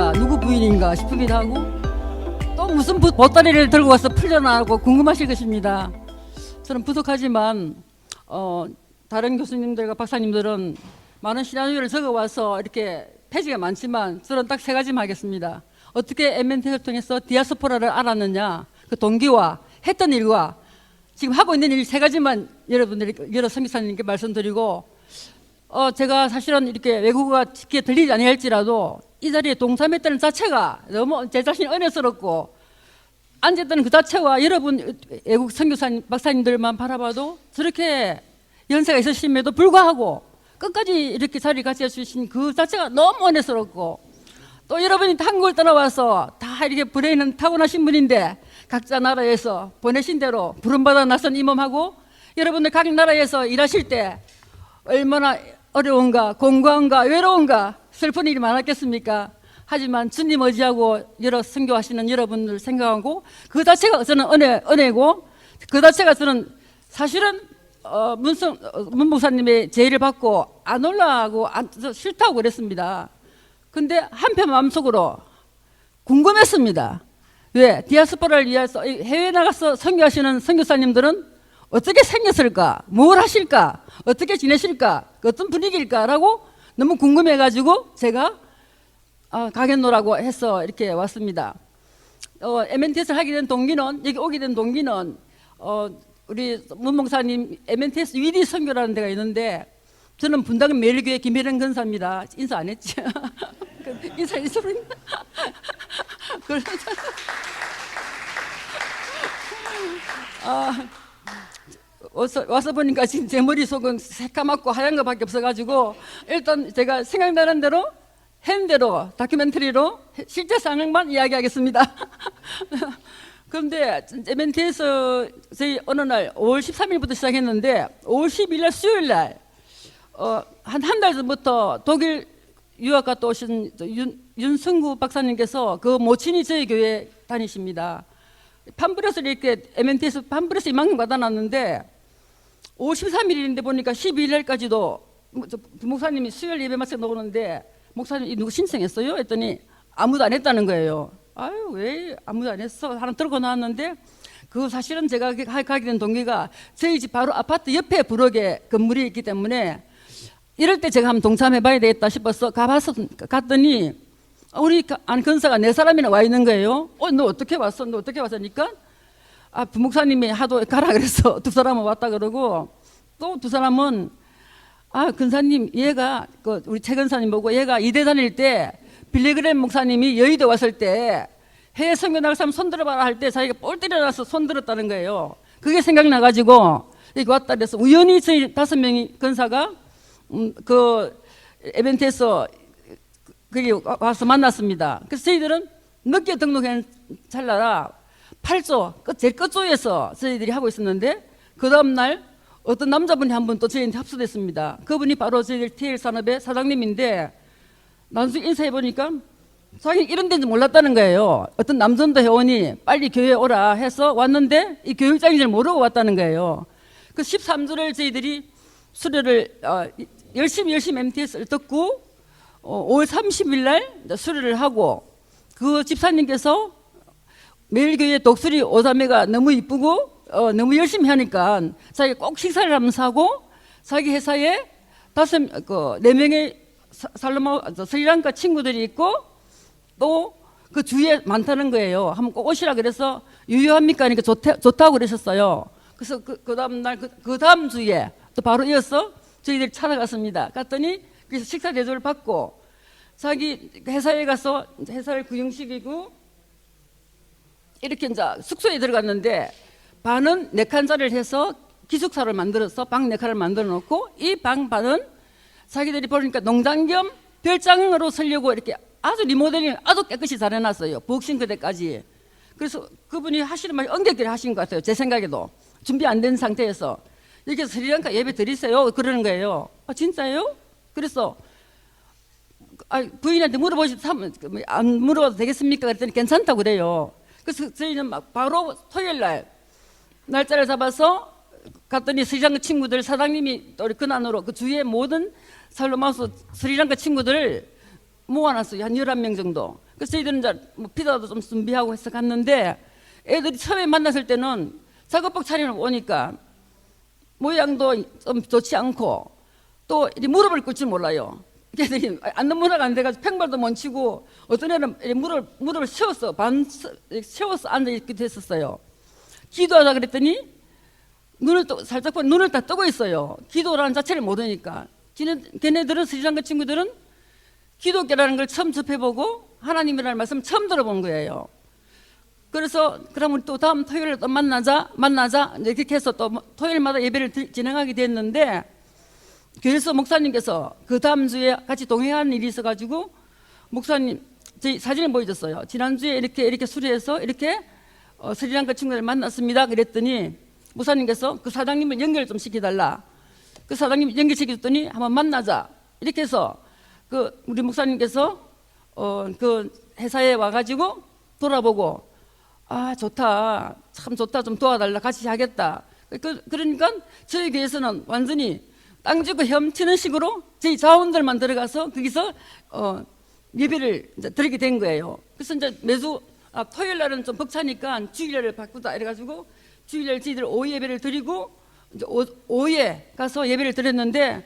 아닌가 누구 부인인가 싶기도 하고 또 무슨 보따리를 들고 와서 풀려나고 궁금하실 것입니다. 저는 부족하지만 다른 교수님들과 박사님들은 많은 시나리오를 적어와서 이렇게 페이지가 많지만 저는 딱 세 가지만 하겠습니다. 어떻게 MNT를 통해서 디아스포라를 알았느냐, 그 동기와 했던 일과 지금 하고 있는 일 세 가지만 여러 선교사님께 말씀드리고, 제가 사실은 이렇게 외국어가 쉽게 들리지 아니할지라도 이 자리에 동참했다는 자체가 너무 제 자신이 은혜스럽고, 앉았다는 그 자체와 여러분 외국 선교사님 박사님들만 바라봐도 저렇게 연세가 있으심에도 불구하고 끝까지 이렇게 자리 같이 해주신 그 자체가 너무 은혜스럽고, 또 여러분이 한국을 떠나와서 다 이렇게 브레인은 타고나신 분인데 각자 나라에서 보내신 대로 부름받아 나선 이 몸하고 여러분들 각 나라에서 일하실 때 얼마나 어려운가, 공고한가, 외로운가, 슬픈 일이 많았겠습니까? 하지만 주님 의지하고 여러 선교하시는 여러분들 생각하고 그 자체가 저는 은혜고, 그 자체가 저는 사실은 문 목사님의 제의를 받고 안 올라가고 싫다고 그랬습니다. 근데 한편 마음속으로 궁금했습니다. 왜? 디아스포라를 위해서 해외에 나가서 선교하시는 선교사님들은 어떻게 생겼을까? 뭘 하실까? 어떻게 지내실까? 어떤 분위기일까라고 너무 궁금해가지고 제가 가겠노라고 해서 이렇게 왔습니다. MNTS를 하게 된 동기는, 여기 오게 된 동기는 우리 문 목사님 MNTS 위디 선교라는 데가 있는데, 저는 분당 매일교회 김혜령 근사입니다. 인사 안 했지? 인사 부른다. 와서 보니까 지금 제 머릿속은 새까맣고 하얀 거밖에 없어가지고 일단 제가 생각나는 대로 한 대로 다큐멘터리로 실제 상황만 이야기하겠습니다. 그런데 MNT에서 저희 어느 날 5월 13일부터 시작했는데 5월 10일 날 수요일 날 한 달 전부터 독일 유학 갔다 오신 윤승구 박사님께서 그 모친이 저희 교회 다니십니다. 팜브렛을 이렇게 MNT에서 팜브렛을 이만큼 받아놨는데 5월 13일인데 보니까 12일 날까지도 목사님이 수요일 예배 마치고 나오는데, 목사님 이 누구 신청했어요? 했더니 아무도 안 했다는 거예요. 아유, 왜 아무도 안 했어? 하나 들고 나왔는데, 그 사실은 제가 가게 된 동기가 저희 집 바로 아파트 옆에 부엌에 건물이 있기 때문에 이럴 때 제가 한번 동참해봐야 되겠다 싶어서 갔더니 우리 안 근사가 네 사람이나 와 있는 거예요. 너 어떻게 왔어? 너 어떻게 왔으니까 부목사님이 하도 가라 그래서 두 사람은 왔다 그러고, 또 두 사람은 근사님 얘가 우리 최 근사님 보고 얘가 이대 다닐 때 빌리그램 목사님이 여의도 왔을 때 해외 선교 나갈 사람 손 들어봐라 할 때 자기가 볼 때려놔서 손 들었다는 거예요. 그게 생각나가지고 여기 왔다 그래서 우연히 저희 5명이 근사가 그 이벤트에서 거기 와서 만났습니다. 그래서 저희들은 늦게 등록한 찰나라 8조 제일 끝조에서 저희들이 하고 있었는데, 그 다음날 어떤 남자분이 한 분 또 저희한테 합수됐습니다. 그분이 바로 저희들 TL 산업의 사장님인데, 나중에 인사해보니까 자기 이런 데인지 몰랐다는 거예요. 어떤 남전도 회원이 빨리 교회에 오라 해서 왔는데 이 교육장인 줄 모르고 왔다는 거예요. 그 13주를 저희들이 수료를 열심히 MTS를 듣고 5월 30일 날 수료를 하고, 그 집사님께서 매일교회 독수리 오자매가 너무 이쁘고 너무 열심히 하니까 자기 꼭 식사를 하면서 하고, 자기 회사에 4명의 스리랑카 친구들이 있고 또 그 주위에 많다는 거예요. 한번 꼭 오시라 그래서 유효합니까? 하니까 좋다고 그러셨어요. 그래서 그 다음 날 그 다음 주에 또 바로 이어서 저희들이 찾아갔습니다. 갔더니 그래서 식사 대접을 받고 자기 회사에 가서 회사를 구형시키고 이렇게 이제 숙소에 들어갔는데, 반은 4칸짜리를 해서 기숙사를 만들어서 방 4칸을 만들어 놓고, 이 방 반은 자기들이 보니까 농장 겸 별장으로 쓰려고 이렇게 아주 리모델링을 아주 깨끗이 잘 해놨어요. 부엌싱크대까지. 그래서 그분이 하시는 말이 엉겹게 하신 것 같아요. 제 생각에도 준비 안 된 상태에서 이렇게 스리랑카 예배 드리세요 그러는 거예요. 진짜요? 그래서 부인한테 안 물어봐도 되겠습니까? 그랬더니 괜찮다고 그래요. 그래서 저희는 막 바로 토요일 날 날짜를 잡아서 갔더니 스리랑카 친구들, 사장님이 우리 근안으로 그 주위에 모든 살로마우스 스리랑카 친구들을 모아놨어요. 한 11명 정도. 그래서 저희들은 이제 뭐 피자도 좀 준비하고 해서 갔는데 애들이 처음에 만났을 때는 작업복 차림을 보니까 모양도 좀 좋지 않고 또 이 무릎을 꿇 줄 몰라요. 걔들이 앉는 문화가 안 돼가지고 팽발도 못 치고 어떤 애는 무릎을 세워서 세워서 앉아 있게 됐었어요. 기도하자 그랬더니 눈을 또 살짝 보니 눈을 다 뜨고 있어요. 기도라는 자체를 모르니까. 걔네들은 스리랑카 친구들은 기독교라는 걸 처음 접해보고 하나님이라는 말씀 처음 들어본 거예요. 그래서 그러면 또 다음 토요일에 또 만나자 이렇게 해서 또 토요일마다 예배를 진행하게 됐는데, 교회에서 목사님께서 그 다음 주에 같이 동행하는 일이 있어가지고 목사님 저희 사진을 보여줬어요. 지난주에 이렇게 수리해서 이렇게 스리랑카 친구들 만났습니다 그랬더니 목사님께서 그 사장님을 연결 좀 시켜달라. 그 사장님 연결시켜줬더니 한번 만나자 이렇게 해서 그 우리 목사님께서 그 회사에 와가지고 돌아보고 아 좋다, 참 좋다, 좀 도와달라, 같이 하겠다. 그러니까 저희 교회에서는 완전히 땅 주고 헤엄치는 식으로 저희 자원들만 들어가서 거기서 예배를 이제 드리게 된 거예요. 그래서 이제 매주 토요일 날은 좀 벅차니까 주일날을 바꾸자 이래가지고 주일날 저희들 오후 예배를 드리고 이제 오후에 가서 예배를 드렸는데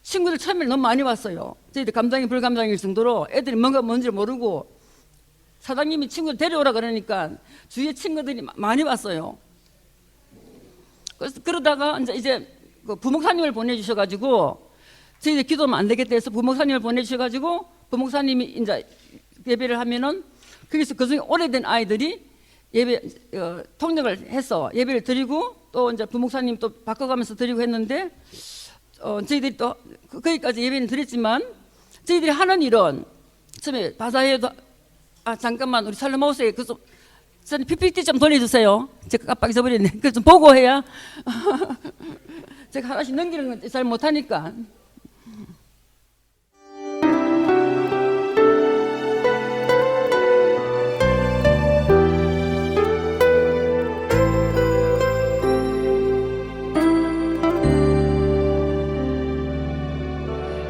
친구들 처음에 너무 많이 왔어요. 저희들 감당이 불감당일 정도로 애들이 뭔지를 모르고 사장님이 친구들 데려오라 그러니까 주위에 친구들이 많이 왔어요. 그래서 그러다가 이제 그 부목사님을 보내주셔가지고 저희들 기도하면 안 되겠다 해서 부목사님을 보내주셔가지고 부목사님이 이제 예배를 하면은 거기서 그중에 오래된 아이들이 예배 통역을 해서 예배를 드리고 또 이제 부목사님 또 바꿔가면서 드리고 했는데 저희들이 또 거기까지 예배는 드렸지만 저희들이 하는 일은 처음에 바다에도 잠깐만 우리 살로마우스에 그 좀 PPT 좀 돌려주세요. 제가 깜빡 잊어버렸네. 그거 좀 보고 해야 제가 하나씩 넘기는 건 잘 못하니까.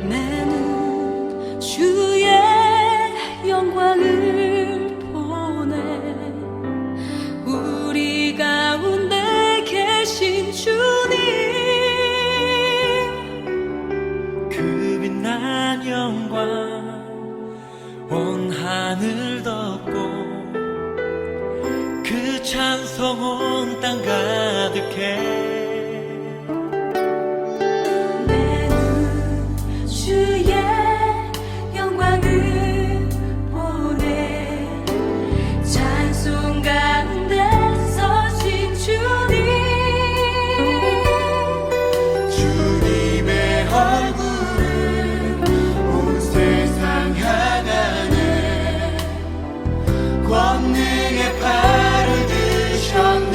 나는 주의 영광을 보내 우리 가운데 계신 주님 그 빛난 영광 온 하늘 덮고 그 찬송 온 땅 가득해 주의 영광을 보내 찬송 가운데 서신 주님 주님의 얼굴은 온 세상 향하네 권능의 팔을 드셨네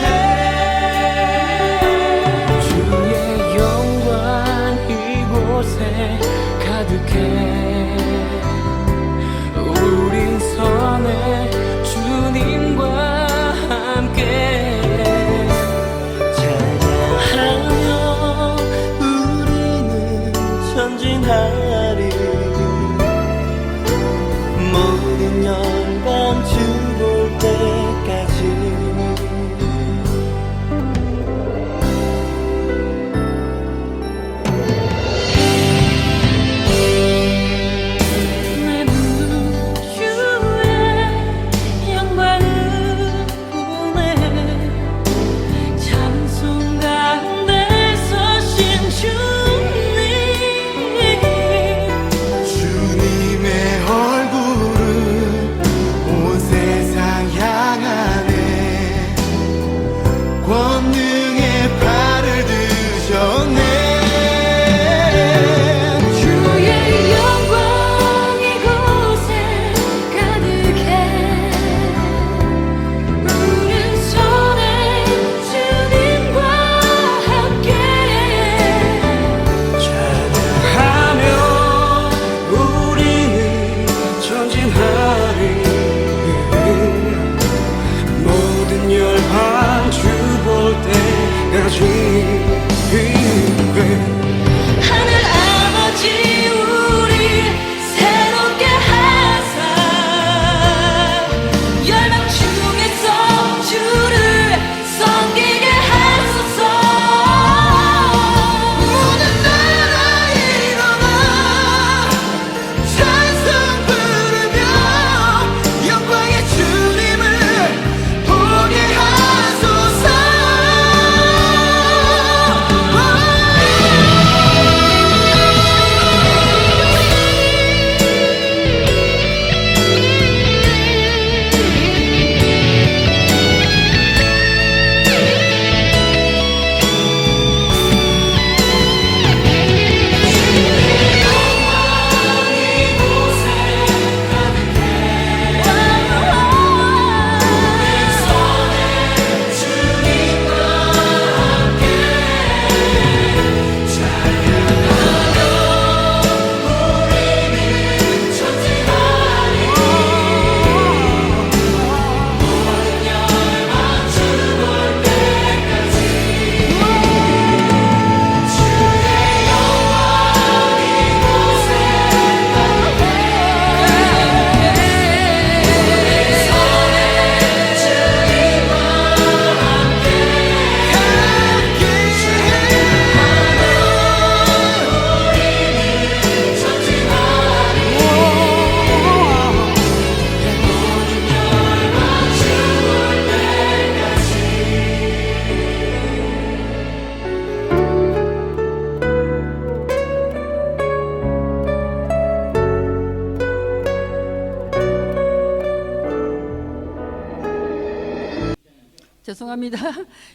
죄송합니다.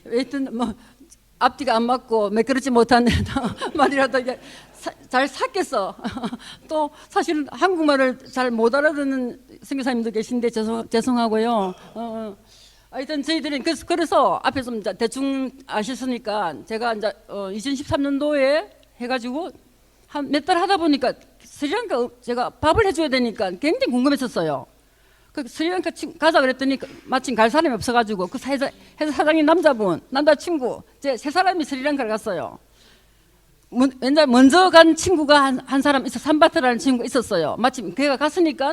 하여튼 뭐 앞뒤가 안 맞고 매끄럽지 못한 말이라도 이게 잘 삭겠어. 또 사실은 한국말을 잘 못 알아듣는 선교사님도 계신데 죄송하고요. 하여튼 저희들은 그래서 앞에서 이제 대충 아셨으니까 제가 이제 2013년도에 해가지고 한 몇 달 하다 보니까 스리랑카 제가 밥을 해줘야 되니까 굉장히 궁금했었어요. 그 스리랑카 가자 그랬더니 마침 갈 사람이 없어가지고 그 회사 사장님 남자친구 제 세 사람이 스리랑카를 갔어요. 왜냐면 먼저 간 친구가 한 사람 있어, 산바트라는 친구가 있었어요. 마침 걔가 갔으니까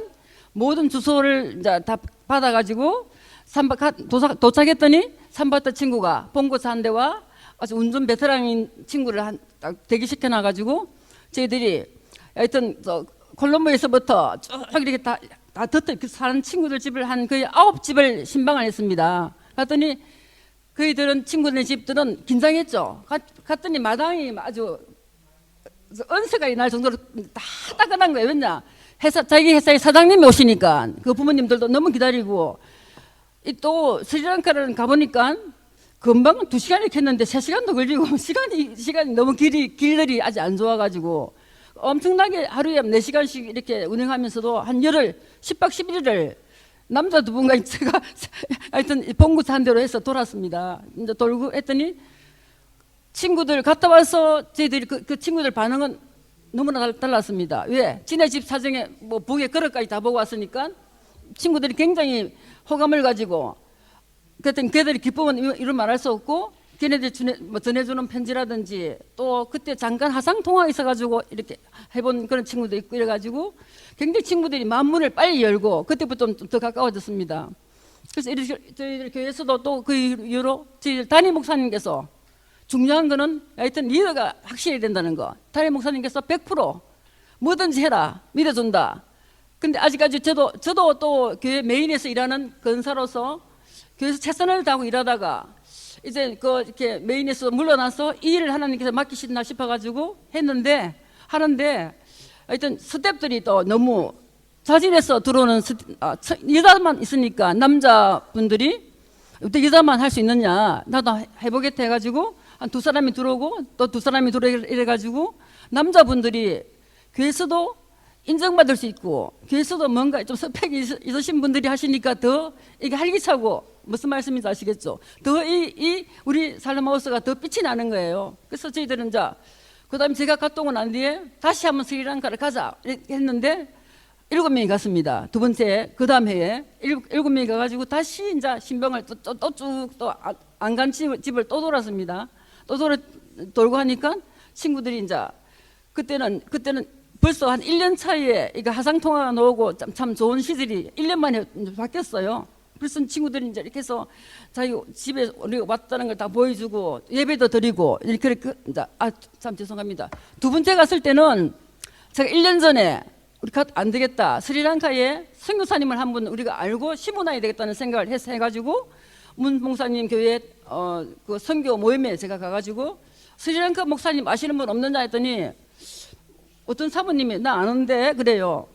모든 주소를 이제 다 받아가지고 도착했더니 산바트 친구가 봉고차 한 대와 아주 운전 베테랑인 친구를 딱 대기시켜놔가지고 저희들이 하여튼 콜롬보에서부터 쭉 이렇게 다 사는 친구들 집을 한 거의 9집을 신방을 했습니다. 갔더니 그이들은 친구들 집들은 긴장했죠. 갔더니 마당이 아주 은세가 날 정도로 다 따끈한 거예요. 왜냐 자기 회사의 사장님이 오시니까 그 부모님들도 너무 기다리고 또 스리랑카를 가보니까 금방 2시간 이렇게 했는데 3시간도 걸리고 시간이 너무 길들이 아직 안 좋아가지고 엄청나게 하루에 4시간씩 이렇게 운행하면서도 한 열흘 10박 11일을 남자 2분과 제가 하여튼 봉구차 한 대로 해서 돌았습니다. 이제 돌고 했더니 친구들 갔다 와서 저희들이 그 친구들 반응은 너무나 달랐습니다. 왜? 지네 집 사정에 뭐 북의 그릇까지 다 보고 왔으니까 친구들이 굉장히 호감을 가지고 그랬더니 걔들이 기쁨은 이런 말할 수 없고 걔네들 전해주는 편지라든지 또 그때 잠깐 화상 통화 있어가지고 이렇게 해본 그런 친구도 있고 이래가지고 굉장히 친구들이 마음문을 빨리 열고 그때부터 좀 더 가까워졌습니다. 그래서 저희들 교회에서도 또 그 이후로 저희 담임 목사님께서 중요한 거는 하여튼 리더가 확실히 된다는 거. 담임 목사님께서 100% 뭐든지 해라 믿어준다. 근데 아직까지 저도 또 교회 메인에서 일하는 근사로서 교회에서 최선을 다하고 일하다가 이제 이렇게 메인에서 물러나서 이 일을 하나님께서 맡기시나 싶어가지고 하는데 하여튼 스텝들이 또 너무 자진해서 들어오는 여자만 있으니까 남자분들이 어떻게 여자만 할 수 있느냐 나도 해보겠다 해가지고 한 2사람이 들어오고 또 2사람이 들어오고 이래가지고 남자분들이 교회에서도 인정받을 수 있고 교회에서도 뭔가 좀 스펙이 있으신 분들이 하시니까 더 이게 활기차고 무슨 말씀인지 아시겠죠? 더 우리 살라마우스가 더 빛이 나는 거예요. 그래서 저희들은 그 다음에 제가 갔다 오고 난 뒤에 다시 한번 스리랑카를 가자 했는데 7명이 갔습니다. 두 번째 그 다음 해에 7명이 가가지고 다시 이제 신병을 또 쭉 또 안 간 집을 또 돌았습니다. 또 돌고 하니까 친구들이 이제 그때는 벌써 한 1년 차이에 이거 화상통화가 나오고 참 좋은 시절이 1년 만에 바뀌었어요. 그래서 친구들이 이제 이렇게 해서 자기 집에 우리가 왔다는 걸 다 보여주고 예배도 드리고 이렇게 이제 참 죄송합니다. 두 번째 갔을 때는 제가 1년 전에 우리 안 되겠다. 스리랑카에 선교사님을 한 분 우리가 알고 심어놔야 되겠다는 생각을 해가지고 문 목사님 교회 그 선교 모임에 제가 가가지고 스리랑카 목사님 아시는 분 없느냐 했더니 어떤 사모님이 나 아는데 그래요.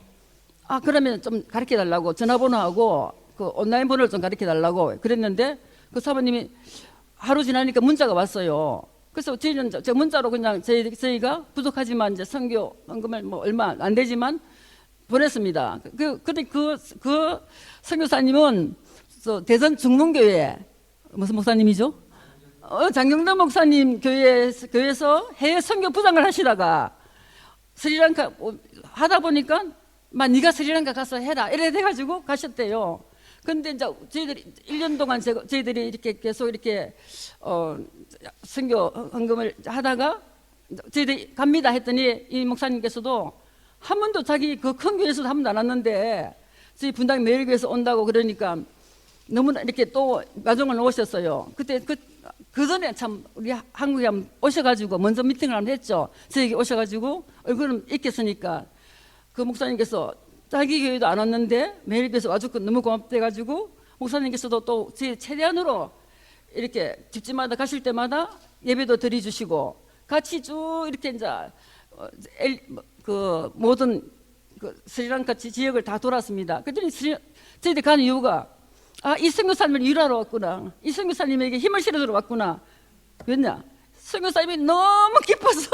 그러면 좀 가르쳐 달라고 전화번호하고 그 온라인 번호를 좀 가르쳐 달라고 그랬는데 그 사모님이 하루 지나니까 문자가 왔어요. 그래서 저희는 저 문자로 그냥 저희가 부족하지만 이제 선교 헌금을 뭐 얼마 안 되지만 보냈습니다. 근데 그 선교사님은 대전 중문교회 무슨 목사님이죠? 장경남 목사님 교회에서 해외 선교 부장을 하시다가 스리랑카 하다 보니까 네가 스리랑카 가서 해라 이래 돼가지고 가셨대요. 근데 이제 저희들이 1년 동안 저희들이 이렇게 계속 이렇게 선교 헌금을 하다가 저희들이 갑니다 했더니 이 목사님께서도 한 번도 자기 그 큰 교회에서도 한 번도 안 왔는데 저희 분당 매일교회에서 온다고 그러니까 너무나 이렇게 또 마중을 오셨어요. 그때 그 전에 참 우리 한국에 한번 오셔가지고 먼저 미팅을 한번 했죠. 저에게 오셔가지고 얼굴은 익혔으니까 그 목사님께서 자기 교회도 안 왔는데 매일교회에서 와주고 너무 고맙대가지고 목사님께서도 또 제 최대한으로 이렇게 집집마다 가실 때마다 예배도 드려주시고 같이 쭉 이렇게 이제 그 모든 그 스리랑카 지역을 다 돌았습니다. 그랬더니 저희들 가는 이유가 이 선교사님을 일하러 왔구나. 이 선교사님에게 힘을 실어주러 왔구나. 왜냐? 선교사님이 너무 기뻐서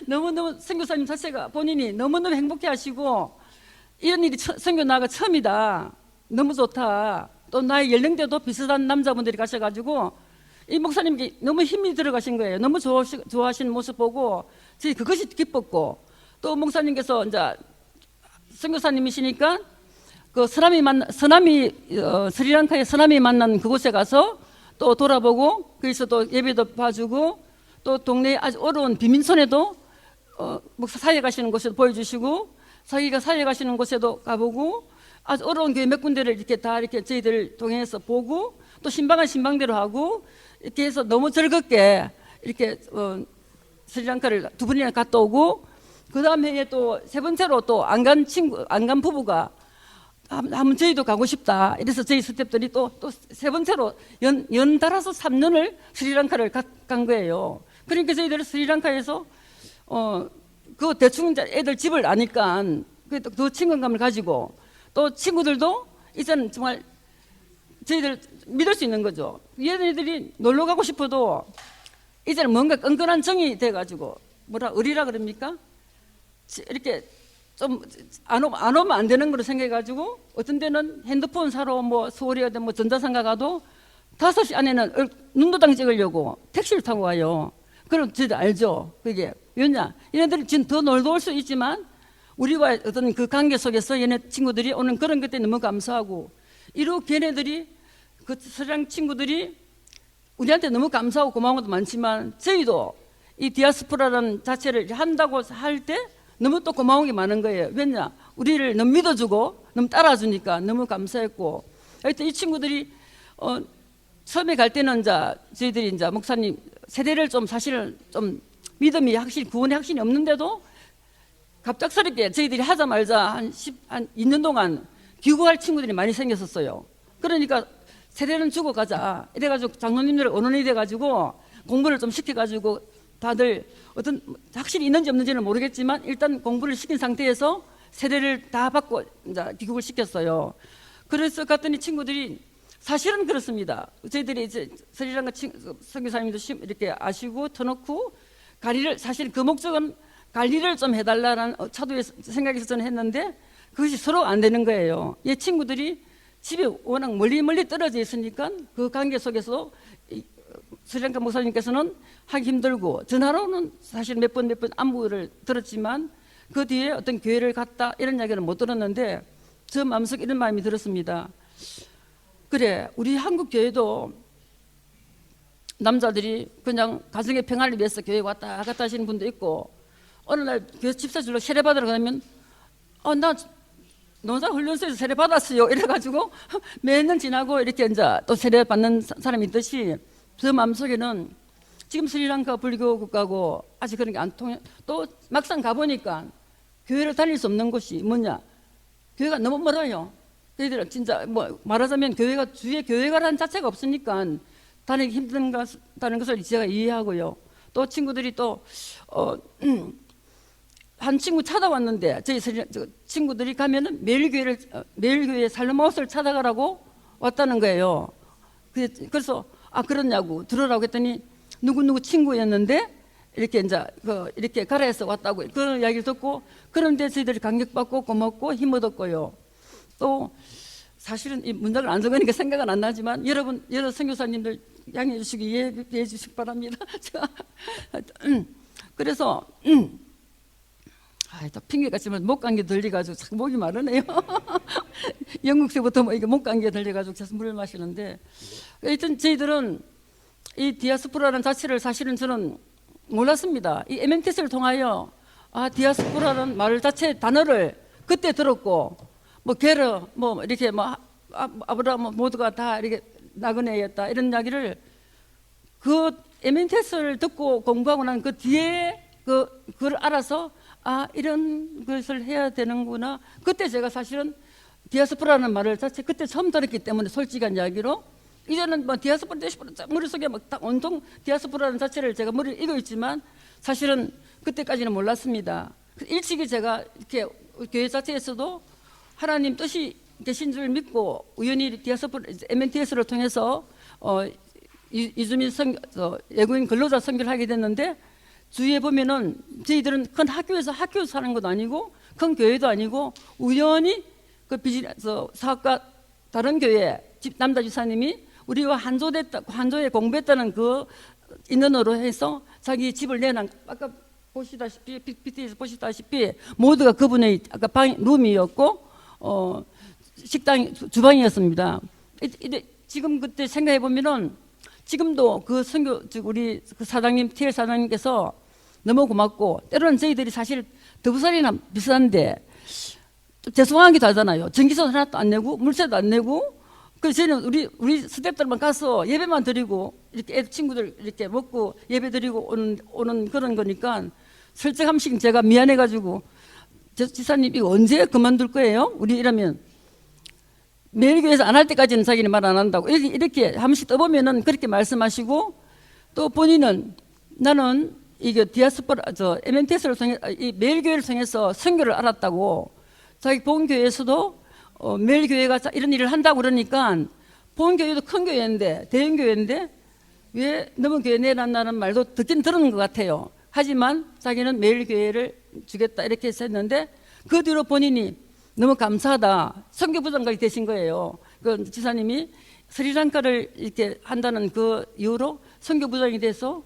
너무너무 선교사님 자체가 본인이 너무너무 행복해 하시고 이런 일이 선교 나가 처음이다. 너무 좋다. 또 나의 연령대도 비슷한 남자분들이 가셔가지고 이 목사님께 너무 힘이 들어가신 거예요. 너무 좋아하시는 모습 보고 저희 그것이 기뻤고 또 목사님께서 이제 선교사님이시니까 그 스리랑카의 서남이 만난 그곳에 가서 또 돌아보고 거기서 또 예배도 봐주고 또 동네에 아주 어려운 비민촌에도 목사 사회 가시는 곳에도 보여주시고 자기가 사회 가시는 곳에도 가보고 아주 어려운 교회 몇 군데를 이렇게 다 이렇게 저희들 동행해서 보고 또 신방은 신방대로 하고 이렇게 해서 너무 즐겁게 이렇게 스리랑카를 두 번이나 갔다 오고 그 다음 해에 또 세 번째로 또 안 간 부부가 한번 저희도 가고 싶다. 이래서 저희 스태프들이 또 세 번째로 연달아서 3년을 스리랑카를 간 거예요. 그러니까 저희들 스리랑카에서 그 대충 애들 집을 아니까 더 친근감을 가지고 또 친구들도 이제는 정말 저희들 믿을 수 있는 거죠. 얘네들이 놀러 가고 싶어도 이제는 뭔가 끈끈한 정이 돼가지고 의리라 그럽니까? 이렇게 좀 안 오면 안 되는 거로 생각해가지고 어떤 데는 핸드폰 사러 서울에 어떤 전자상가 가도 5시 안에는 눈도장 찍으려고 택시를 타고 와요. 그럼 저희들 알죠. 그게 왜냐? 얘네들이 지금 더 놀러 올 수 있지만 우리와 어떤 그 관계 속에서 얘네 친구들이 오는 그런 것 때문에 너무 감사하고 이렇게 얘네들이 그 스리랑 친구들이 우리한테 너무 감사하고 고마운 것도 많지만 저희도 이 디아스포라라는 자체를 한다고 할 때 너무 또 고마운 게 많은 거예요. 왜냐? 우리를 너무 믿어주고 너무 따라주니까 너무 감사했고 하여튼 이 친구들이 처음에 갈 때는 이제 저희들이 이제 목사님 세대를 좀 사실은 좀 믿음이 확실히 구원의 확신이 없는데도 갑작스럽게 저희들이 하자 말자 한 2년 동안 귀국할 친구들이 많이 생겼었어요. 그러니까 세대는 주고 가자 이래가지고 장로님들 언론이 돼가지고 공부를 좀 시켜가지고 다들 어떤 확실히 있는지 없는지는 모르겠지만 일단 공부를 시킨 상태에서 세례를 다 받고 이제 귀국을 시켰어요. 그래서 갔더니 친구들이 사실은 그렇습니다. 저희들이 이제 스리랑카 선교사님도 이렇게 아시고 터놓고 관리를 사실 그 목적은 관리를 좀 해달라는 차도의 생각에서 저는 했는데 그것이 서로 안 되는 거예요. 이 친구들이 집이 워낙 멀리 떨어져 있으니까 그 관계 속에서 스리랑카 목사님께서는 하기 힘들고 전화로는 사실 몇 번 안부를 들었지만 그 뒤에 어떤 교회를 갔다 이런 이야기는 못 들었는데 저 마음속에 이런 마음이 들었습니다. 그래 우리 한국 교회도 남자들이 그냥 가정의 평화를 위해서 교회 왔다 갔다 하시는 분도 있고 어느 날 교회 집사실로 세례 받으러 가면 나 노자 훈련소에서 세례 받았어요 이래가지고 몇 년 지나고 이렇게 이제 또 세례 받는 사람이 있듯이 저 마음속에는 지금 스리랑카 불교 국가고 아직 그런 게 안 통해. 또 막상 가보니까 교회를 다닐 수 없는 곳이 뭐냐? 교회가 너무 멀어요. 저희들은 진짜 말하자면 교회가 주위에 교회가라는 자체가 없으니까 다니기 힘든다는 것을 제가 이해하고요. 또 친구들이 또 한 친구 찾아왔는데 저희 친구들이 가면은 매일 교회 살로마우스를 찾아가라고 왔다는 거예요. 그래서 그러냐고 들으라고 했더니 누구 친구였는데 이렇게 이제 이렇게 가라에서 왔다고 그런 이야기를 듣고 그런데 저희들이 감격받고 고맙고 힘 얻었고요. 또 사실은 이 문장을 안 적으니까 생각은 안 나지만 여러 선교사님들 양해해 주시기 이해해 주시기 바랍니다. 그래서 또 핑계같지만 목감기 들려가지고 참 목이 마르네요. 영국서부터 이게 목감기에 들려가지고 계속 물을 마시는데 하여튼 저희들은 이 디아스포라라는 자체를 사실은 저는 몰랐습니다. 이 MNTS를 통하여 디아스포라라는 말 자체 단어를 그때 들었고 게르 이렇게 아브라함 모두가 다 이렇게 나그네였다 이런 이야기를 그 MNTS를 듣고 공부하고 난 그 뒤에 그걸 알아서 이런 것을 해야 되는구나. 그때 제가 사실은 디아스포라는 말을 자체 그때 처음 들었기 때문에 솔직한 이야기로 이제는 디아스포라 머릿속에 딱 온통 디아스포라는 자체를 제가 머리에 익어 있지만 사실은 그때까지는 몰랐습니다. 일찍이 제가 이렇게 교회 자체에서도 하나님 뜻이 계신 줄 믿고 우연히 디아스포라 MNTS를 통해서 이주민 외국인 근로자 선교를 하게 됐는데, 주위에 보면은 저희들은 큰 학교에서 사는 것도 아니고 큰 교회도 아니고 우연히 그 비즈니스 사업가 다른 교회 남자 집사님이 우리가 한조에 공부했다는 그 인원으로 해서 자기 집을 내놔. 아까 보시다시피 PPT에서 보시다시피 모두가 그분의 아까 룸이었고 식당 주방이었습니다. 지금 그때 생각해 보면은 지금도 그 선교 우리 그 사장님 TL 사장님께서 너무 고맙고, 때로는 저희들이 사실 더부살이나 비슷한데 죄송하기도 하잖아요. 전기세 하나도 안 내고 물세도 안 내고, 그래서 저는 우리 스태프들만 가서 예배만 드리고 이렇게 친구들 이렇게 먹고 예배 드리고 오는 그런 거니까, 슬쩍 한 번씩 제가 미안해가지고 지사님 이거 언제 그만둘 거예요? 우리 이러면 매일교회에서 안 할 때까지는 자기는 말 안 한다고 이렇게 한 번씩 떠보면은 그렇게 말씀하시고, 또 본인은 나는 이게 디아스포라 MNTS를 통해 이 매일교회를 통해서 선교를 알았다고, 자기 본교회에서도 매일교회가 이런 일을 한다고 그러니까 본교회도 큰 교회인데 대형 교회인데 왜 너무 교회 내놨다는 말도 듣긴 들은 것 같아요. 하지만 자기는 매일교회를 주겠다 이렇게 했었는데, 그 뒤로 본인이 너무 감사하다 선교부장까지 되신 거예요. 그 지사님이 스리랑카를 이렇게 한다는 그 이후로 선교부장이 돼서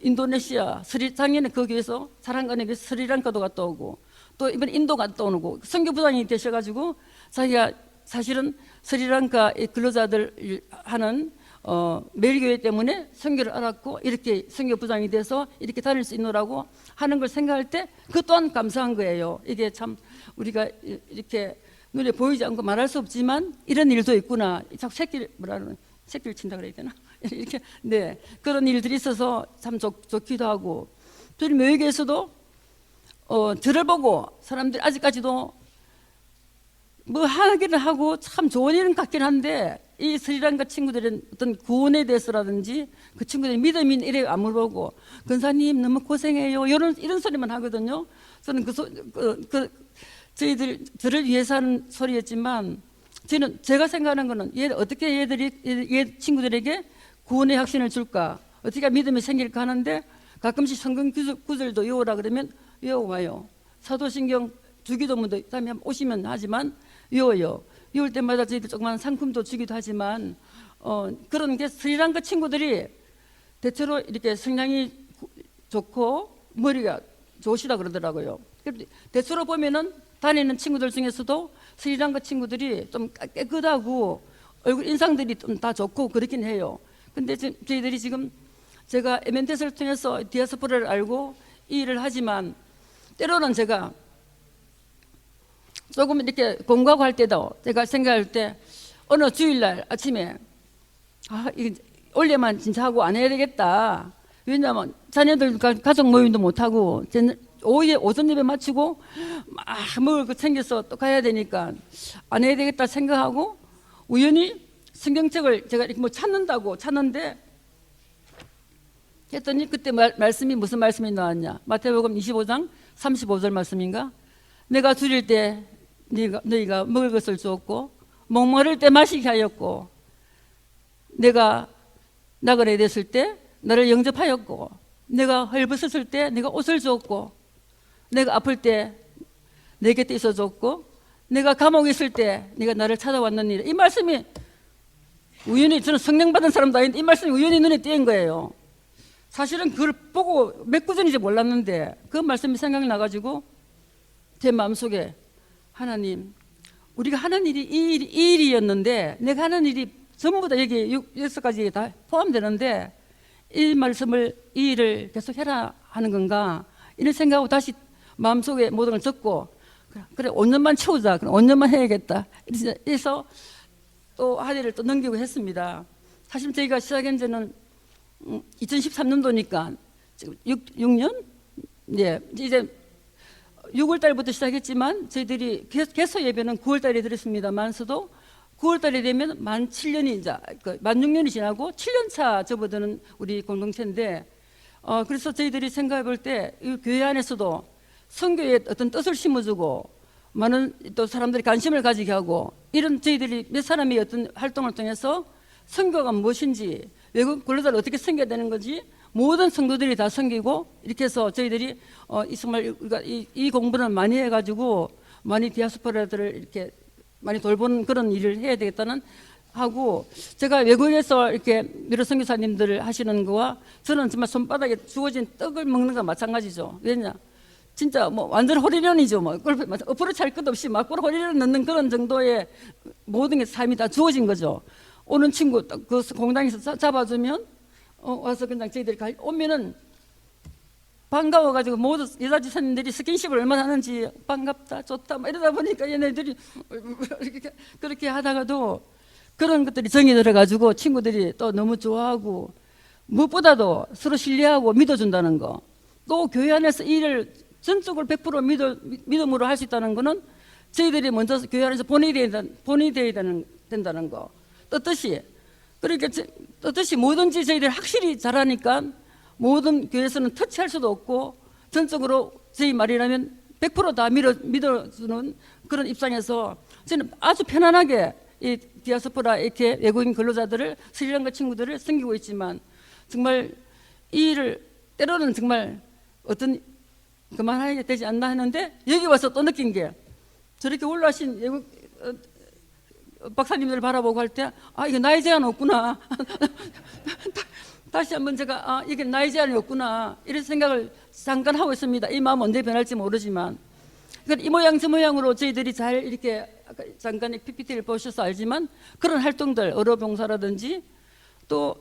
인도네시아 작년에 거기에서 사랑관에 비해서 스리랑카도 갔다 오고 또 이번 인도 갔다 오고 선교부장이 되셔가지고 자기가 사실은 스리랑카 근로자들 하는 매일교회 때문에 선교를 알았고 이렇게 선교부장이 돼서 이렇게 다닐 수 있노라고 하는 걸 생각할 때 그 또한 감사한 거예요. 이게 참 우리가 이렇게 눈에 보이지 않고 말할 수 없지만 이런 일도 있구나. 자꾸 새끼를 친다 그래야 되나? 이렇게 네 그런 일들이 있어서 참 좋기도 하고, 저희 묘역에서도 저를 보고 사람들이 아직까지도 뭐 하기를 하고 참 좋은 일은 같긴 한데, 이 스리랑카 친구들은 어떤 구원에 대해서라든지 그 친구들의 믿음이 이래 안 물어보고 근사님 너무 고생해요 이런 소리만 하거든요. 저는 저를 위해서 하는 소리였지만, 저는 제가 생각하는 거는 어떻게 얘 친구들에게 구원의 확신을 줄까, 어떻게 믿음이 생길까 하는데, 가끔씩 성경 구절도 외우라 그러면 외워와요. 사도신경 주기도문도 다음에 오시면 하지만 외워요. 외울 때마다 저희들 조그만 상품도 주기도 하지만 그런 게 스리랑카 친구들이 대체로 이렇게 성향이 좋고 머리가 좋으시다 그러더라고요. 대체로 보면은 다니는 친구들 중에서도 스리랑카 친구들이 좀 깨끗하고 얼굴 인상들이 좀 다 좋고 그렇긴 해요. 근데 저희들이 지금 제가 MNTS를 통해서 디아스포라를 알고 이 일을 하지만, 때로는 제가 조금 이렇게 공부하고 할 때도 제가 생각할 때 어느 주일날 아침에 원래만 진짜 하고 안 해야 되겠다. 왜냐하면 자녀들 가족 모임도 못하고 오후에 오전 예배 마치고 막 먹을 거 챙겨서 또 가야 되니까 안 해야 되겠다 생각하고, 우연히 성경책을 제가 이렇게 뭐 찾는데 했더니 그때 말씀이 무슨 말씀이 나왔냐, 마태복음 25장 35절 말씀인가. 내가 줄일 때 너희가 먹을 것을 주었고 목마를 때 마시게 하였고, 내가 나그네 됐을 때 나를 영접하였고, 내가 헐벗었을 때 내가 옷을 주었고, 내가 아플 때 내 곁에 있어줬고, 내가 감옥에 있을 때 네가 나를 찾아왔느니라. 이 말씀이 우연히, 저는 성령 받은 사람도 아닌데 이 말씀이 우연히 눈에 띄는 거예요. 사실은 그걸 보고 몇 구절인지 몰랐는데 그 말씀이 생각이 나가지고 제 마음속에, 하나님, 우리가 하는 일이 이 일이었는데 내가 하는 일이 전부 다 여기 6가지 다 포함되는데 이 말씀을, 이 일을 계속 해라 하는 건가, 이런 생각하고 다시 마음속에 모든 걸 적고, 그래 5년만 채우자, 그럼 5년만 해야겠다 그래서 또 한 해를 또 넘기고 했습니다. 사실 저희가 시작한 지는 2013년도니까 지금 6년? 네, 이제 6월 달부터 시작했지만 저희들이 개소 예배는 9월 달에 드렸습니다만서도 9월 달에 되면 만 7년이 이제 만 6년이 지나고 7년차 접어드는 우리 공동체인데, 그래서 저희들이 생각해 볼 때 이 교회 안에서도 선교에 어떤 뜻을 심어주고 많은 또 사람들이 관심을 가지게 하고 이런 저희들이 몇 사람이 어떤 활동을 통해서 선교가 무엇인지, 외국 근로자를 어떻게 섬겨야 되는 건지 모든 성도들이 다 섬기고 이렇게 해서 저희들이 정말 우리가 이 공부는 많이 해가지고 많이 디아스포라들을 이렇게 많이 돌보는 그런 일을 해야 되겠다는 하고, 제가 외국에서 이렇게 미러 선교사님들 하시는 거와 저는 정말 손바닥에 주어진 떡을 먹는 거 마찬가지죠. 왜냐? 진짜 뭐 완전 호리련이죠. 뭐 앞으로 찰 것 없이 막 호리련 넣는 그런 정도의 모든 게 삶이 다 주어진 거죠. 오는 친구 그 공장에서 잡아주면 와서 그냥 저희들이 오면은 반가워가지고 모두 여자 지사님들이 스킨십을 얼마나 하는지 반갑다 좋다 막 이러다 보니까 얘네들이 그렇게 하다가도 그런 것들이 정이 들어가지고 친구들이 또 너무 좋아하고, 무엇보다도 서로 신뢰하고 믿어준다는 거, 또 교회 안에서 일을 전적으로 100% 믿음으로 할 수 있다는 거는 저희들이 먼저 교회 안에서 본이 되어야 된다는 거. 떳떳이 그러니까 떳떳이 뭐든지 저희들이 확실히 잘하니까 모든 교회에서는 터치할 수도 없고 전적으로 저희 말이라면 100%다 믿어주는 그런 입장에서 저는 아주 편안하게 이 디아스포라 이렇게 외국인 근로자들을 스리랑카 친구들을 섬기고 있지만, 정말 이 일을 때로는 정말 어떤 그만하게 되지 않나 했는데 여기 와서 또 느낀 게, 저렇게 올라오신 외국 박사님들 바라보고 할 때 이게 나이 제한 없구나 다시 한번 제가 이게 나이 제한이 없구나 이런 생각을 잠깐 하고 있습니다. 이 마음 언제 변할지 모르지만, 그러니까 이 모양 저 모양으로 저희들이 잘 이렇게 아까 잠깐 PPT를 보셔서 알지만 그런 활동들, 의료봉사라든지 또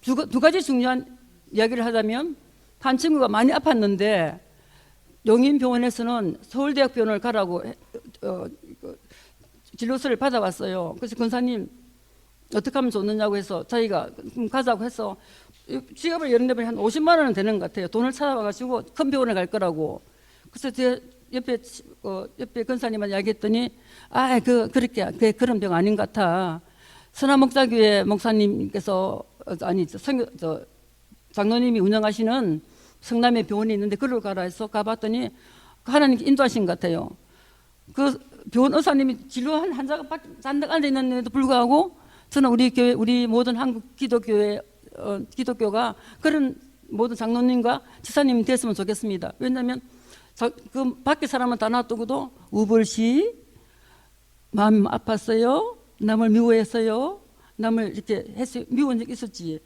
두 가지 중요한 이야기를 하자면, 한 친구가 많이 아팠는데 용인병원에서는 서울대학병원을 가라고 진료서를 받아왔어요. 그래서 권사님 어떻게 하면 좋느냐고 해서 자기가 가자고 해서 지갑을 열었는데 한 50만 원은 되는 것 같아요. 돈을 찾아와가지고 큰 병원에 갈 거라고. 그래서 제 옆에 권사님한테 이야기했더니 그렇게 그런 병 아닌 것 같아. 선화목자교회 목사님께서 장로님이 운영하시는 성남에 병원이 있는데 그걸 가라 해서 가봤더니 하나님께 인도하신 것 같아요. 그 병원 의사님이 진료한 환자가 잔뜩 앉아 있는데도 불구하고 저는 우리 교회, 우리 모든 한국 기독교회 기독교가 그런 모든 장로님과 지사님이 됐으면 좋겠습니다. 왜냐하면 그 밖에 사람은 다 놔두고도 우벌시 마음이 아팠어요, 남을 미워했어요, 남을 이렇게 미운 적이 있었지,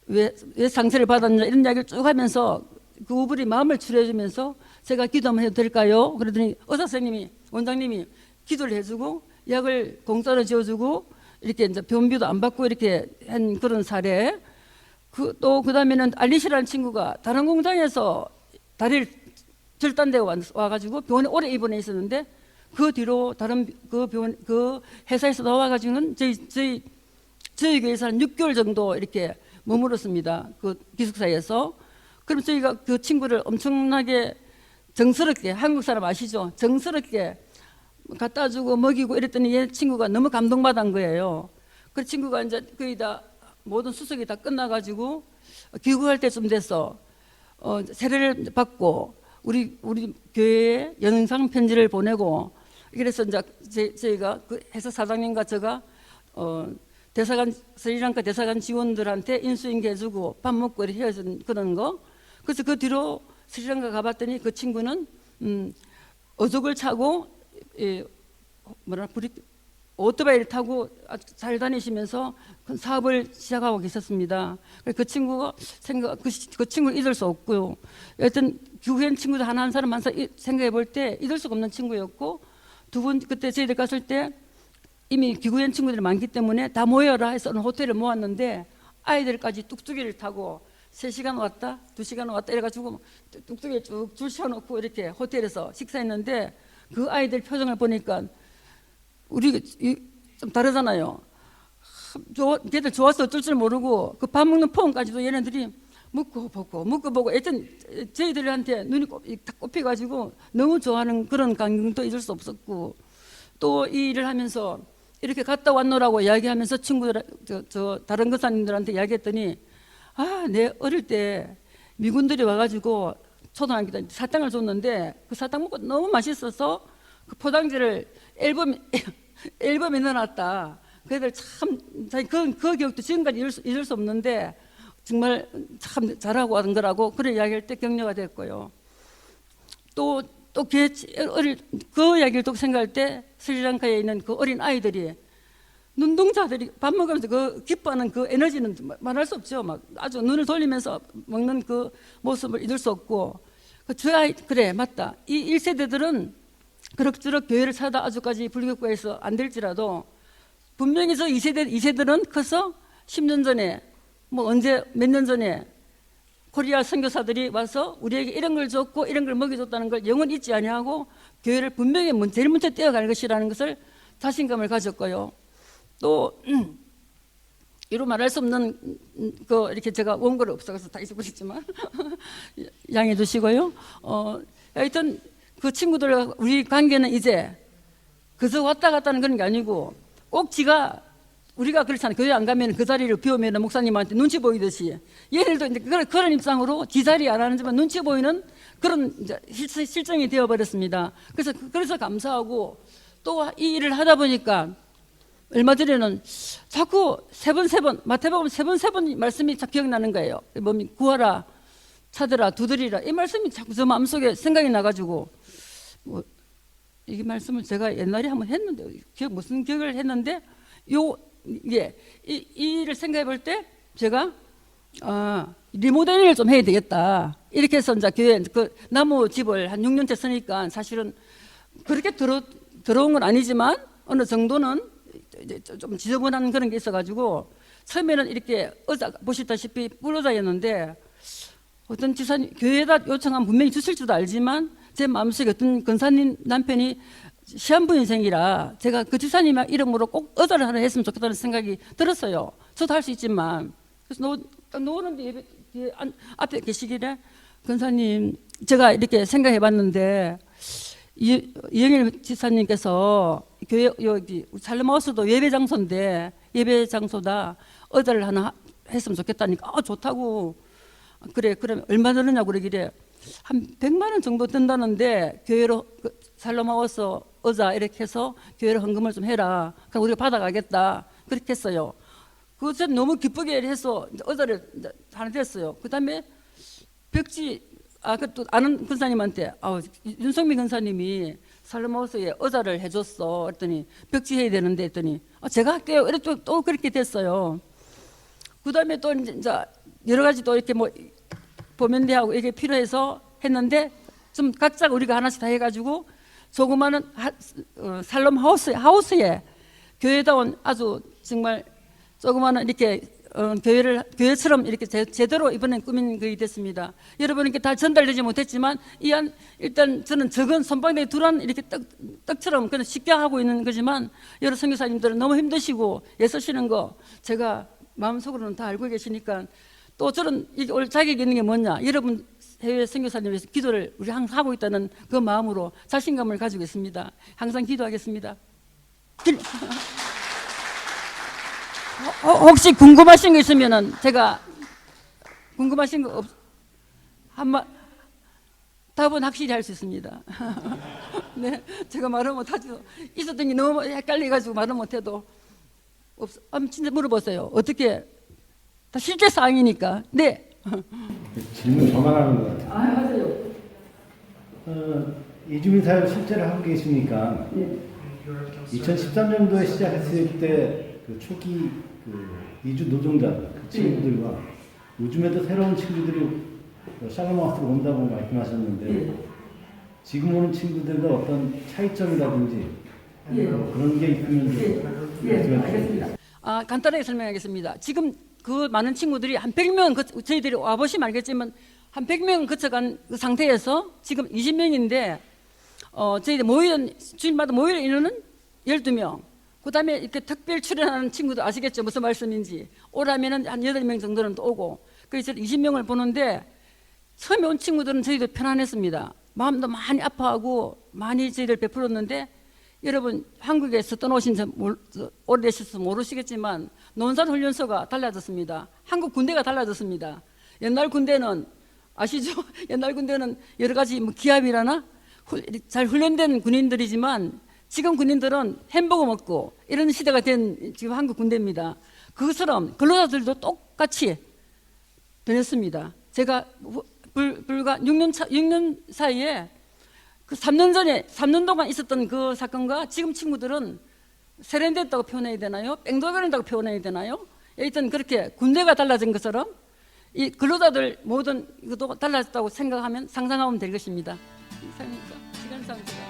왜 상처를 받았냐 이런 이야기를 쭉 하면서 그 우불이 마음을 치료해주면서 제가 기도 한번 해도 될까요? 그러더니 의사 선생님이, 원장님이 기도를 해주고 약을 공짜로 지어주고 이렇게 이제 변비도 안 받고 이렇게 한 그런 사례. 또 그다음에는 알리시라는 친구가 다른 공장에서 다리를 절단되고 와가지고 병원에 오래 입원해 있었는데 그 뒤로 다른 그 회사에서 나와가지고는 저희 교회에서 한 6개월 정도 이렇게 머물었습니다. 그 기숙사에서. 그럼 저희가 그 친구를 엄청나게 정스럽게, 한국 사람 아시죠? 정스럽게 갖다 주고 먹이고 이랬더니 얘 친구가 너무 감동받은 거예요. 그 친구가 이제 거의 다 모든 수속이 다 끝나가지고 귀국할 때쯤 돼서 세례를 받고 우리 교회에 영상 편지를 보내고, 그래서 이제 저희가 그 회사 사장님과 제가 대사관, 스리랑카 대사관 직원들한테 인수인계 해주고 밥 먹고 이렇게 헤어진 그런 거. 그래서 그 뒤로 스리랑카 가봤더니 그 친구는 어족을 차고 오토바이를 타고 아주 잘 다니시면서 큰 사업을 시작하고 계셨습니다. 그 친구가 그 친구를 잊을 수 없고요. 여튼 교회인 친구들 한 사람 생각해 볼 때 잊을 수가 없는 친구였고, 두 분 그때 저희들 갔을 때 이미 기구현 친구들이 많기 때문에 다 모여라 해서 호텔을 모았는데 아이들까지 뚝뚝이를 타고 3시간 왔다 2시간 왔다 이래가지고 뚝뚝이에 쭉 줄 세워놓고 이렇게 호텔에서 식사했는데, 그 아이들 표정을 보니까 우리 좀 다르잖아요. 걔들 좋아서 어쩔 줄 모르고 그 밥 먹는 폼까지도 얘네들이 묻고 보고 하여튼 저희들한테 눈이 딱 꼽혀가지고 너무 좋아하는 그런 감정도 잊을 수 없었고, 또 이 일을 하면서 이렇게 갔다 왔노라고 이야기하면서 친구들 저 다른 권사님들한테 이야기했더니 내 어릴 때 미군들이 와가지고 초등학교 때 사탕을 줬는데 그 사탕 먹고 너무 맛있어서 그 포장지를 앨범에 넣어놨다. 그 애들 참, 그 기억도 지금까지 잊을 수 없는데 정말 참 잘하고 하는 거라고 그런 이야기할 때 격려가 됐고요. 또 그 이야기를 또 생각할 때 스리랑카에 있는 그 어린 아이들이 눈동자들이 밥 먹으면서 그 기뻐하는 그 에너지는 말할 수 없죠. 막 아주 눈을 돌리면서 먹는 그 모습을 잊을 수 없고 저 아이 그래 맞다. 이 1세대들은 그럭저럭 교회를 찾아 아주까지 불교국가에서 안 될지라도 분명히 저 2세들은 커서 10년 전에 뭐 언제 몇 년 전에 코리아 선교사들이 와서 우리에게 이런 걸 줬고 이런 걸 먹여줬다는 걸 영원히 잊지 아니하고 교회를 분명히 제일 먼저 떼어갈 것이라는 것을 자신감을 가졌고요. 또 이루 말할 수 없는 그 이렇게 제가 원고를 없어서 다 잊어버렸지만 양해해 주시고요. 하여튼 그 친구들과 우리 관계는 이제 그저 왔다 갔다 하는 그런 게 아니고 꼭 우리가 그렇잖아요. 교회 안 가면 그 자리를 비우면 목사님한테 눈치 보이듯이 얘들도 이제 그런 입장으로 지 자리 안 하는지만 눈치 보이는 그런 이제 실정이 되어버렸습니다. 그래서 감사하고 또 이 일을 하다 보니까 얼마 전에는 자꾸 세 번 마태복음 세 번 말씀이 자꾸 기억나는 거예요. 구하라, 찾으라, 두드리라 이 말씀이 자꾸 저 마음속에 생각이 나가지고 뭐 이 말씀을 제가 옛날에 한번 했는데 무슨 기억을 했는데 이 일을 생각해 볼 때 제가 리모델링을 좀 해야 되겠다 이렇게 해서 이제 교회 그 나무 집을 한 6년째 쓰니까 사실은 그렇게 들어온 건 아니지만 어느 정도는 이제 좀 지저분한 그런 게 있어가지고 처음에는 이렇게 보시다시피 뿔의자였는데 어떤 지사님 교회에다 요청하면 분명히 주실 줄도 알지만 제 마음속에 어떤 권사님 남편이 시한부 인생이라 제가 그 지사님 이름으로 꼭 의자를 하나 했으면 좋겠다는 생각이 들었어요. 저도 할 수 있지만 그래서 놓는데 앞에 계시길래 권사님 제가 이렇게 생각해 봤는데 이영일 지사님께서 교회 여기 살레마우스도 예배 장소인데 예배 장소다 의자를 하나 했으면 좋겠다니까 좋다고 그래 그러면 얼마 드느냐고 그러길래 한 100만 원 정도 든다는데 교회로 살레마우스 의자 이렇게 해서 교회로 헌금을 좀 해라. 그럼 우리가 받아가겠다. 그렇게 했어요. 그것을 너무 기쁘게 해서 의자를 하나 됐어요. 그 다음에 벽지 또 아는 권사님한테 윤성민 권사님이 살레마우스에 의자를 해줬어. 그랬더니 벽지 해야 되는데 했더니 제가 할게요. 이랬더니 또 그렇게 됐어요. 그 다음에 또 이제 여러 가지 또 이렇게 뭐 보면대하고 이게 필요해서 했는데 좀 각자 우리가 하나씩 다 해가지고 조그마한 살롬 하우스에 교회다운 아주 정말 조그마한 이렇게 교회처럼 이렇게 제대로 이번엔 꾸민 것이 됐습니다. 여러분께 다 전달되지 못했지만 일단 저는 적은 손방대에 두란 이렇게 떡처럼 그냥 쉽게 하고 있는 거지만 여러 선교사님들은 너무 힘드시고 애쓰시는 거 제가 마음속으로는 다 알고 계시니까 또 저는 올 자격이 있는 게 뭐냐 여러분 해외 선교사님 위해서 기도를 우리 항상 하고 있다는 그 마음으로 자신감을 가지고 있습니다. 항상 기도하겠습니다. 혹시 궁금하신 거 있으면은 제가 궁금하신 거 답은 확실히 할 수 있습니다. 네, 제가 말을 못하죠. 있었던 게 너무 헷갈려가지고 말을 못해도 진짜 물어보세요. 어떻게 다 실제 사항이니까. 네. 질문 저만 하는 것 같아요. 맞아요. 이주민 사역 실제로 하고 계시니까 네. 2013년도에 시작했을 때 그 초기 그 이주 노동자 그 친구들과 요즘에도 새로운 친구들이 샬롬하우스로 온다고 말씀하셨는데 지금 오는 친구들과 어떤 차이점이라든지 그런 게 있으면 좀 말씀해 주세요. 간단하게 설명하겠습니다. 지금 그 많은 친구들이 한 100명 저희들이 와보시면 알겠지만 한 100명 거쳐간 그 상태에서 지금 20명인데 저희들 주일마다 모이는 인원은 12명. 그 다음에 이렇게 특별 출연하는 친구도 아시겠죠? 무슨 말씀인지. 오라면은 한 8명 정도는 또 오고. 그래서 20명을 보는데 처음에 온 친구들은 저희도 편안했습니다. 마음도 많이 아파하고 많이 저희들 베풀었는데 여러분 한국에서 떠나오신 지 오래되셔서 모르시겠지만 논산훈련소가 달라졌습니다. 한국 군대가 달라졌습니다. 옛날 군대는 아시죠? 옛날 군대는 여러 가지 뭐 기압이라나 잘 훈련된 군인들이지만 지금 군인들은 햄버거 먹고 이런 시대가 된 지금 한국 군대입니다. 그것처럼 근로자들도 똑같이 변했습니다. 제가 불과 6년 사이에 그 3년 전에 3년 동안 있었던 그 사건과 지금 친구들은 세련됐다고 표현해야 되나요? 뺑돌거린다고 표현해야 되나요? 하여튼 그렇게 군대가 달라진 것처럼 이 근로자들 모든 것도 달라졌다고 생각하면 상상하면 될 것입니다. 이상입니다. 시간상 제가